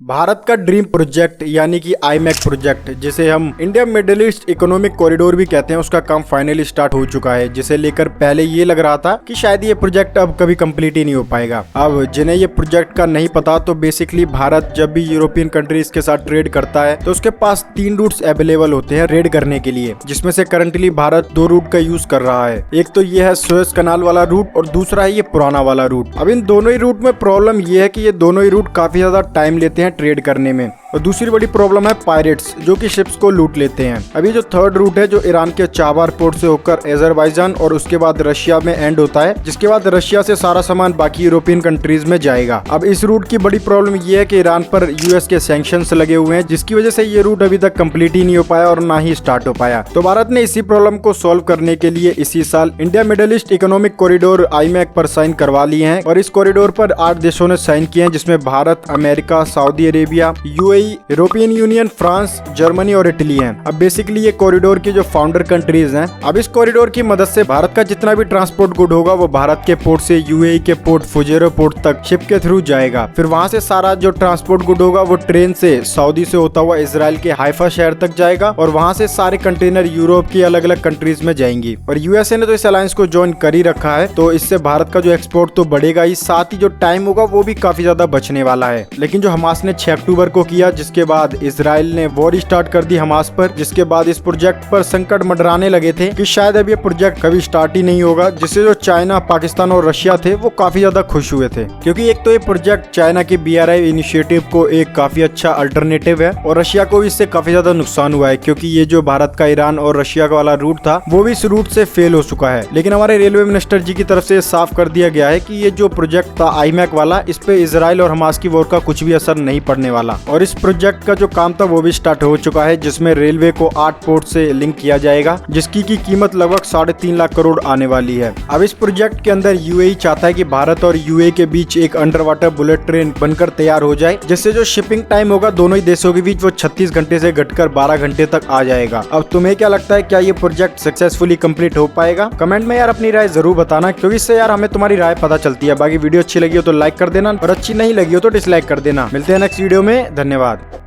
भारत का dream project यानी कि आईमैक प्रोजेक्ट, जिसे हम India middle east economic corridor भी कहते हैं, उसका काम फाइनली स्टार्ट हो चुका है। जिसे लेकर पहले ये लग रहा था कि शायद ये प्रोजेक्ट अब कभी कंप्लीट ही नहीं हो पाएगा। अब जिन्हें ये प्रोजेक्ट का नहीं पता, तो बेसिकली भारत जब भी यूरोपियन कंट्रीज के साथ ट्रेड करता है तो उसके पास 3 रूट्स अवेलेबल होते हैं रेड करने के लिए, जिसमें से करंटली भारत 2 रूट का यूज कर रहा है। एक तो ये है सुएज कनाल वाला रूट और दूसरा है ये पुराना वाला रूट। अब इन दोनों ही रूट में प्रॉब्लम ये है कि ये दोनों ही रूट काफी ज्यादा टाइम लेते हैं ट्रेड करने में, और दूसरी बड़ी प्रॉब्लम है पायरेट्स, जो कि शिप्स को लूट लेते हैं। अभी जो थर्ड रूट है, जो ईरान के चाबार पोर्ट से होकर अजरबैजान और उसके बाद रशिया में एंड होता है, जिसके बाद रशिया से सारा सामान बाकी यूरोपियन कंट्रीज में जाएगा। अब इस रूट की बड़ी प्रॉब्लम ये है कि ईरान पर यूएस के सैंक्शंस लगे हुए हैं, जिसकी वजह से ये रूट अभी तक कंप्लीट ही नहीं हो पाया और ना ही स्टार्ट हो पाया। तो भारत ने इसी प्रॉब्लम को सॉल्व करने के लिए इसी साल India middle east economic corridor iMac पर साइन करवा लिए हैं, और इस कॉरिडोर पर 8 देशों ने साइन किए हैं, जिसमें Bharat, America, Saudi Arabia, UAE, European union, France, Germany और इटली हैं। अब बेसिकली ये कॉरिडोर की जो फाउंडर कंट्रीज हैं। अब इस कॉरिडोर की मदद से भारत का जितना भी ट्रांसपोर्ट गुड होगा वो भारत के पोर्ट से यूएई के पोर्ट फुजेरो पोर्ट तक शिप के थ्रू जाएगा। फिर वहां से सारा जो ट्रांसपोर्ट गुड होगा वो ट्रेन से सऊदी से होता हुआ इजराइल के हाइफा शहर तक जाएगा, और वहां से सारे कंटेनर यूरोप की अलग अलग कंट्रीज में जाएंगी। और यूएसए ने तो इस अलायंस को ज्वाइन कर ही रखा है, तो इससे भारत का जो एक्सपोर्ट तो बढ़ेगा ही, साथ ही जो टाइम होगा वो भी काफी ज्यादा बचने वाला है। लेकिन जो हमास ने 6 अक्टूबर को किया, जिसके बाद इजराइल ने वॉर स्टार्ट कर दी हमास पर, जिसके बाद इस प्रोजेक्ट पर संकट मंडराने लगे थे कि शायद अब ये प्रोजेक्ट कभी स्टार्ट ही नहीं होगा, जिससे जो चाइना, पाकिस्तान और रशिया थे वो काफी ज्यादा खुश हुए थे, क्योंकि एक तो ये प्रोजेक्ट चाइना के BRI इनिशिएटिव को एक काफी अच्छा अल्टरनेटिव है, और रशिया को भी इससे काफी ज्यादा नुकसान हुआ है, क्योंकि ये जो भारत का ईरान और रशिया का वाला रूट था वो भी इस रूट से फेल हो चुका है। लेकिन हमारे रेलवे मिनिस्टर जी की तरफ से साफ कर दिया गया है कि ये जो प्रोजेक्ट था आईमैक वाला, इस पे इजराइल और हमास की वॉर का कुछ भी असर नहीं पड़ने वाला। और इस प्रोजेक्ट का जो काम था वो भी स्टार्ट हो चुका है, जिसमें रेलवे को 8 पोर्ट से लिंक किया जाएगा, जिसकी की कीमत लगभग 3.5 लाख करोड़ आने वाली है। अब इस प्रोजेक्ट के अंदर यूएई चाहता है कि भारत और यूएई के बीच एक अंडर वाटर बुलेट ट्रेन बनकर तैयार हो जाए, जिससे जो शिपिंग टाइम होगा दोनों ही देशों के बीच वो 36 घंटे से घटकर 12 घंटे तक आ जाएगा। अब तुम्हें क्या लगता है, क्या ये प्रोजेक्ट सक्सेसफुली कंप्लीट हो पाएगा? कमेंट में यार अपनी राय जरूर बताना, क्योंकि इससे यार हमें तुम्हारी राय पता चलती है। बाकी वीडियो अच्छी लगी हो तो लाइक कर देना, और अच्छी नहीं लगी हो तो डिसलाइक कर देना। मिलते हैं नेक्स्ट वीडियो में, धन्यवाद।